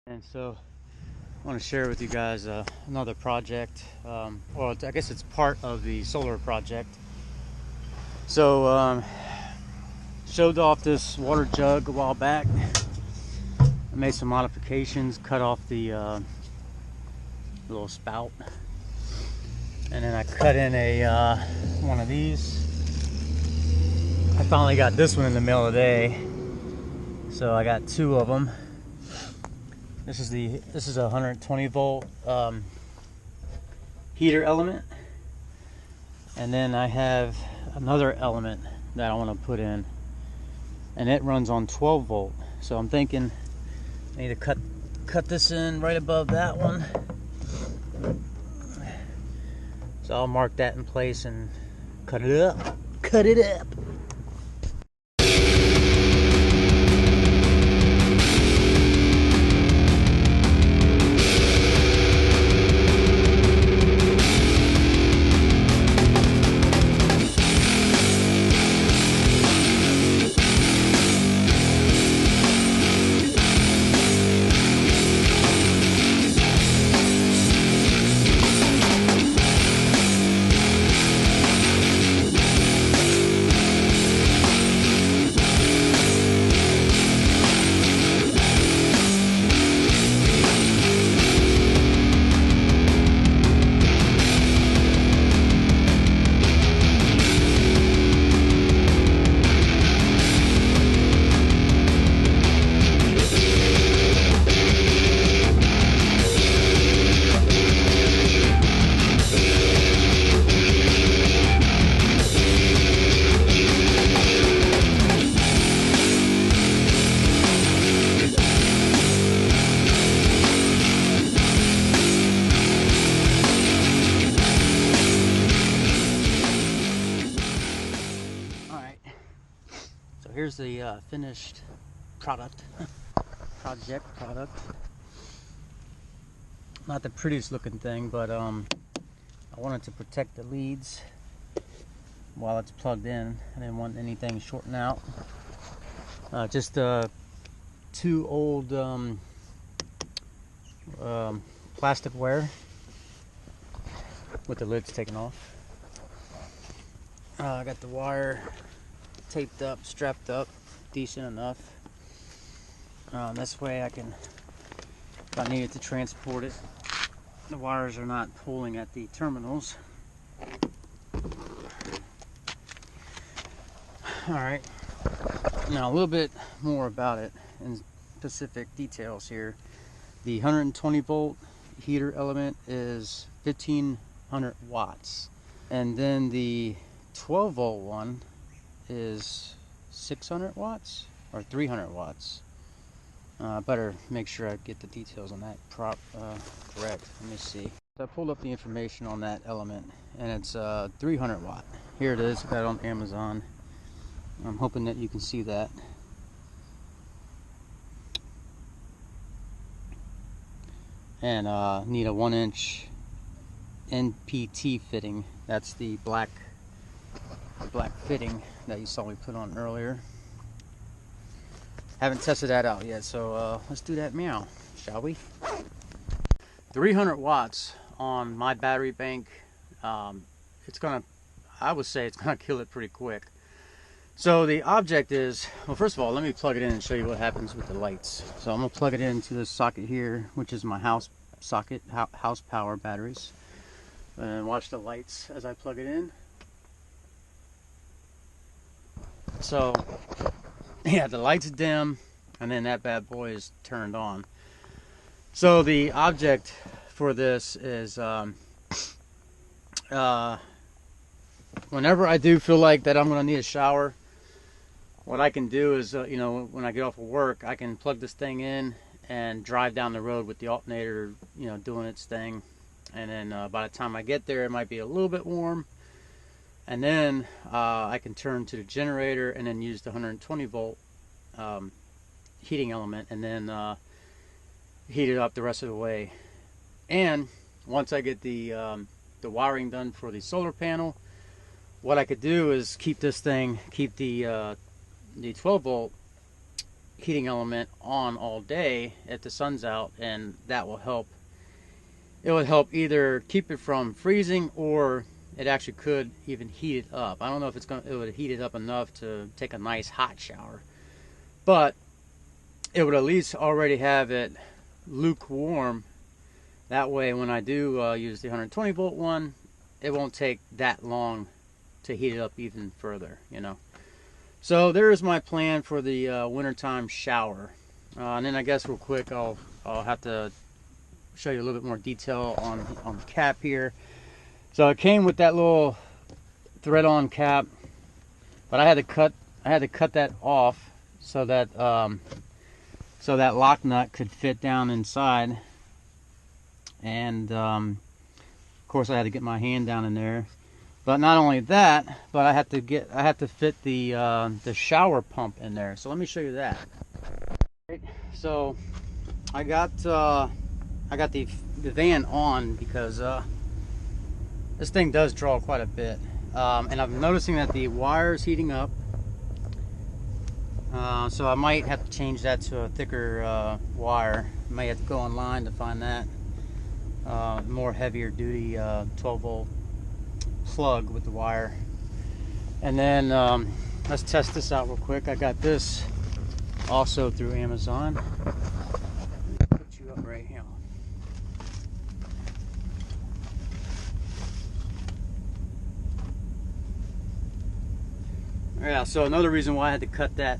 And so I want to share with you guys another project. Well, I guess it's part of the solar project. So showed off this water jug a while back. I made some modifications, cut off the little spout, and then I cut in a one of these. I finally got this one in the mail today, so I got two of them. This is a 120 volt heater element, and then I have another element that I want to put in, and it runs on 12 volt. So I'm thinking I need to cut this in right above that one. So I'll mark that in place and cut it up. Cut it up. Here's the finished product. Product. Not the prettiest looking thing, but I wanted to protect the leads while it's plugged in. I didn't want anything shorting out. Just two old plasticware with the lids taken off. I got the wire taped up, strapped up, decent enough. This way I can, if I needed to transport it, the wires are not pulling at the terminals. Alright, now a little bit more about it in specific details here. The 120 volt heater element is 1500 watts, and then the 12 volt one is 600 watts or 300 watts. Better make sure I get the details on that correct. Let me see. So I pulled up the information on that element, and it's 300 watt. Here it is. I got it on Amazon. I'm hoping that you can see that. And need a 1-inch NPT fitting. That's the black fitting that you saw me put on earlier. Haven't tested that out yet, so let's do that meow, shall we? 300 watts on my battery bank. It's gonna, I would say it's gonna kill it pretty quick. So the object is, well, first of all, let me plug it in and show you what happens with the lights. So I'm gonna plug it into this socket here, which is my house socket, house power batteries, and watch the lights as I plug it in. So yeah, the lights dim, and then that bad boy is turned on. So the object for this is whenever I do feel like that I'm gonna need a shower, what I can do is you know, when I get off of work, I can plug this thing in and drive down the road with the alternator, you know, doing its thing, and then by the time I get there, it might be a little bit warm. And then I can turn to the generator and then use the 120 volt heating element, and then heat it up the rest of the way. And once I get the wiring done for the solar panel, what I could do is keep this thing, keep the 12 volt heating element on all day if the sun's out, and that will help. It would help either keep it from freezing, or it actually could even heat it up. I don't know if it would heat it up enough to take a nice hot shower, but it would at least already have it lukewarm. That way when I do use the 120 volt one, it won't take that long to heat it up even further, you know. So there's my plan for the wintertime shower. And then I guess real quick I'll have to show you a little bit more detail on the cap here. So it came with that little thread-on cap, but I had to cut that off so that lock nut could fit down inside. And of course I had to get my hand down in there. But not only that, but I have to fit the shower pump in there. So let me show you that. So I got the van on because this thing does draw quite a bit, and I'm noticing that the wire is heating up. So I might have to change that to a thicker wire. I may have to go online to find that more heavier duty 12 volt plug with the wire. And then let's test this out real quick. I got this also through Amazon. Put you up right here. Yeah, so another reason why I had to cut that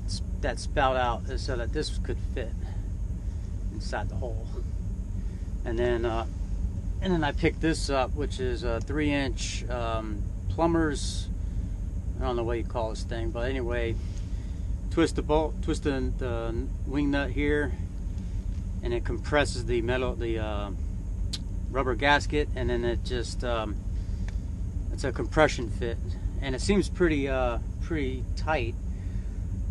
spout out is so that this could fit inside the hole. And then I picked this up, which is a 3-inch plumber's, I don't know what you call this thing, but anyway, twist the wing nut here, and it compresses the rubber gasket, and then it just it's a compression fit, and it seems pretty tight.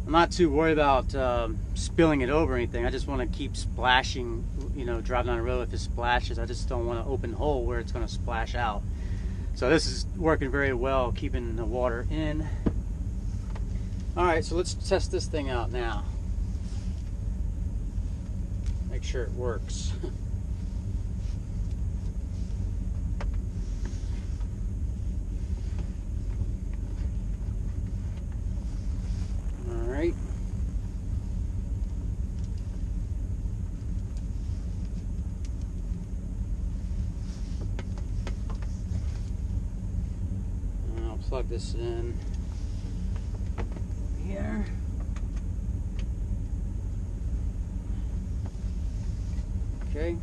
I'm not too worried about spilling it over or anything. I just want to keep splashing, you know, driving down the road. If it splashes, I just don't want an open hole where it's going to splash out. So this is working very well, keeping the water in. Alright, so let's test this thing out now. Make sure it works. Alright. I'll plug this in here. Okay.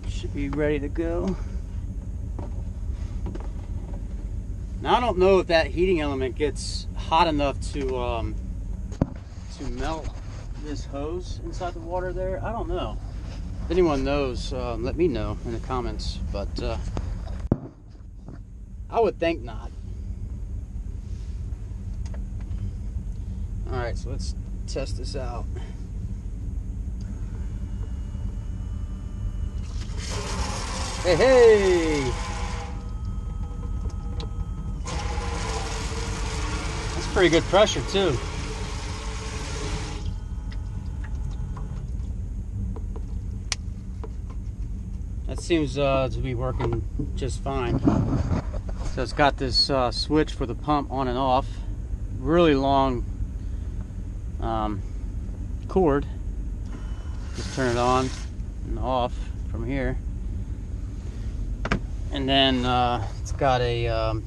Should be ready to go. Now I don't know if that heating element gets hot enough to melt this hose inside the water there. I don't know. If anyone knows, let me know in the comments. But I would think not. Alright, so let's test this out. Hey, hey! That's pretty good pressure, too. That seems to be working just fine. So it's got this switch for the pump on and off. Really long cord. Just turn it on and off from here. And then it's got a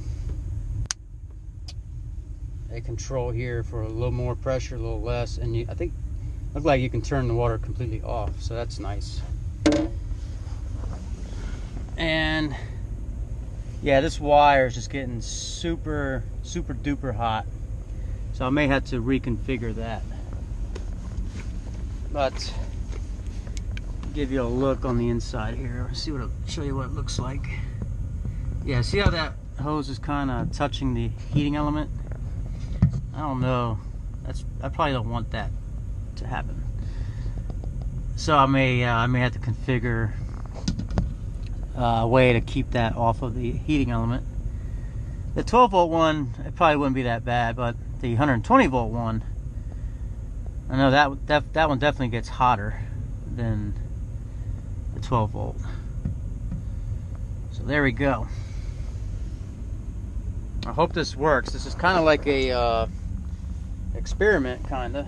control here for a little more pressure, a little less, and I think looks like you can turn the water completely off, so that's nice. And yeah, this wire is just getting super duper hot, so I may have to reconfigure that. But give you a look on the inside here. Show you what it looks like. Yeah, see how that hose is kind of touching the heating element? I don't know. I probably don't want that to happen. So I may have to configure a way to keep that off of the heating element. The 12 volt one, it probably wouldn't be that bad, but the 120 volt one, I know that one definitely gets hotter than the 12 volt. So there we go. I hope this works. This is kind of like a experiment, kind of.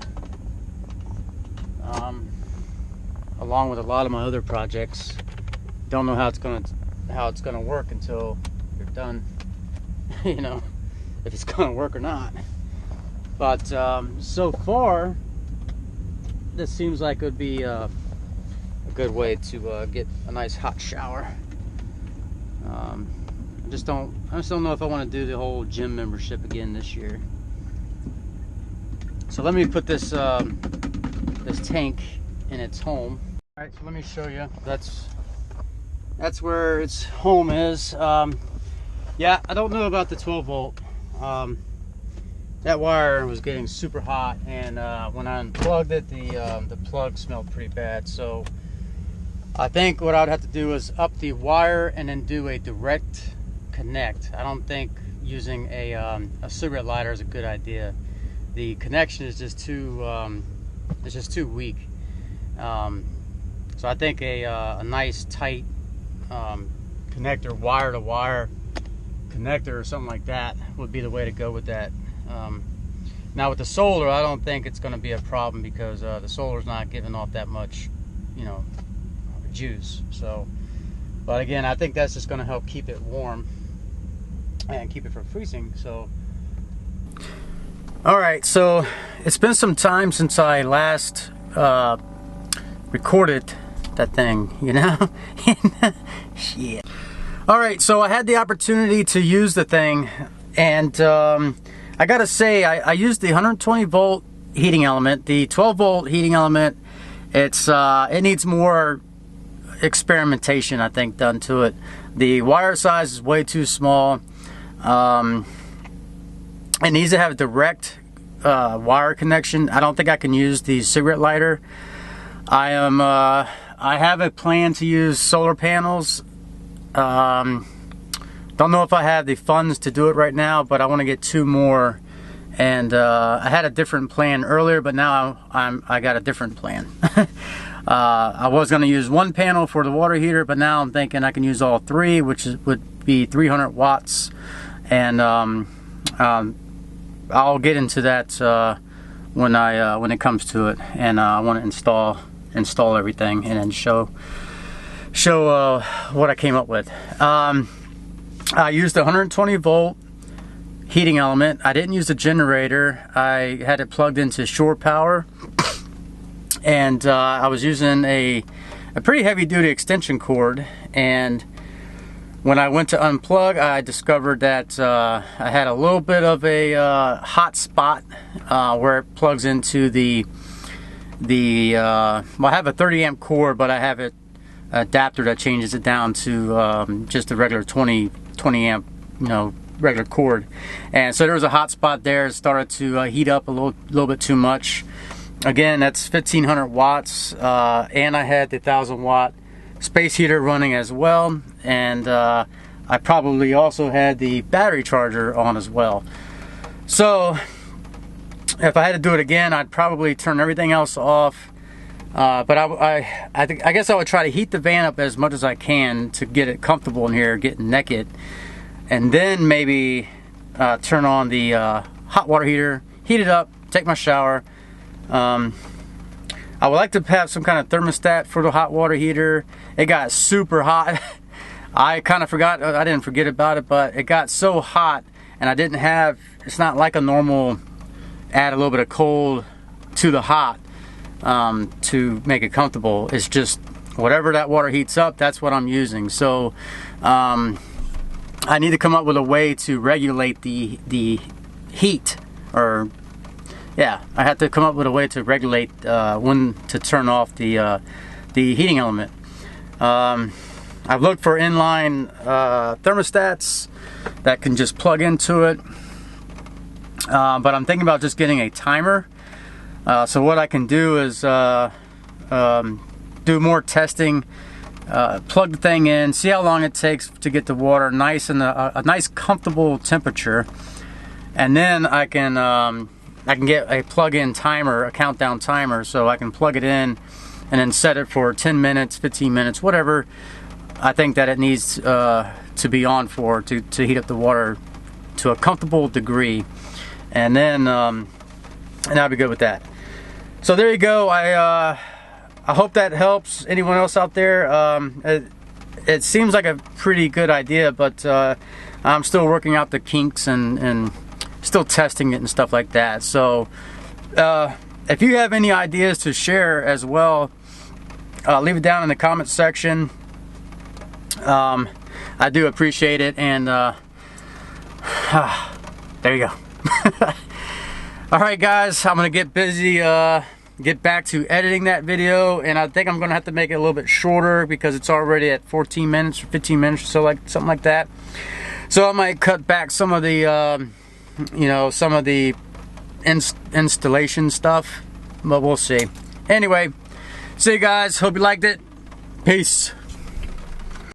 Along with a lot of my other projects, don't know how it's gonna work until you're done. You know, if it's gonna work or not. But so far, this seems like it would be a good way to get a nice hot shower. I just don't know if I want to do the whole gym membership again this year. So let me put this this tank in its home. All right, so let me show you. That's where its home is. Yeah, I don't know about the 12 volt. That wire was getting super hot, and when I unplugged it, the plug smelled pretty bad. So I think what I'd have to do is up the wire and then do a direct connect. I don't think using a cigarette lighter is a good idea. The connection is just too it's just too weak. So I think a nice tight connector, wire to wire connector or something like that would be the way to go with that. Now with the solar, I don't think it's going to be a problem because the solar's not giving off that much, you know, juice. So, but again, I think that's just going to help keep it warm and keep it from freezing. So, all right. So it's been some time since I last recorded that thing, you know. Shit. All right. So I had the opportunity to use the thing, and I gotta say, I used the 120 volt heating element. The 12 volt heating element, it needs more experimentation, I think, done to it. The wire size is way too small. It needs to have a direct wire connection. I don't think I can use the cigarette lighter. I have a plan to use solar panels. Don't know if I have the funds to do it right now, but I want to get 2 more. And I had a different plan earlier, but now I got a different plan. I was going to use 1 panel for the water heater, but now I'm thinking I can use all 3, which would be 300 watts. And I'll get into that when it comes to it. And I want to install everything and then show what I came up with. I used a 120 volt heating element. I didn't use the generator. I had it plugged into shore power, and I was using a pretty heavy duty extension cord. And when I went to unplug, I discovered that I had a little bit of a hot spot where it plugs into well, I have a 30 amp cord, but I have an adapter that changes it down to just a regular 20 amp, you know, regular cord. And so there was a hot spot there. It started to heat up a little bit too much. Again, that's 1500 watts, and I had the 1000 watt space heater running as well, and I probably also had the battery charger on as well. So if I had to do it again, I'd probably turn everything else off. But I guess I would try to heat the van up as much as I can to get it comfortable in here, get naked, and then maybe turn on the hot water heater, heat it up, take my shower. I would like to have some kind of thermostat for the hot water heater. It got super hot. I kind of forgot, I didn't forget about it, but it got so hot, and I didn't have, it's not like a normal add a little bit of cold to the hot to make it comfortable. It's just whatever that water heats up, that's what I'm using. So I need to come up with a way to regulate the heat, or yeah, I have to come up with a way to regulate when to turn off the heating element. I've looked for inline thermostats that can just plug into it, but I'm thinking about just getting a timer. So what I can do is do more testing, plug the thing in, see how long it takes to get the water nice and a nice comfortable temperature, and then I can I can get a plug-in timer, a countdown timer, so I can plug it in and then set it for 10 minutes, 15 minutes, whatever I think that it needs to be on for to heat up the water to a comfortable degree, and then I'll be good with that. So there you go. I hope that helps anyone else out there. It seems like a pretty good idea, but I'm still working out the kinks and still testing it and stuff like that. So if you have any ideas to share as well, leave it down in the comment section. I do appreciate it, and there you go. Alright guys, I'm gonna get busy, get back to editing that video, and I think I'm gonna have to make it a little bit shorter because it's already at 14 minutes or 15 minutes or so, like something like that. So I might cut back some of the you know, some of the installation stuff, but we'll see. Anyway, see you guys, hope you liked it. Peace.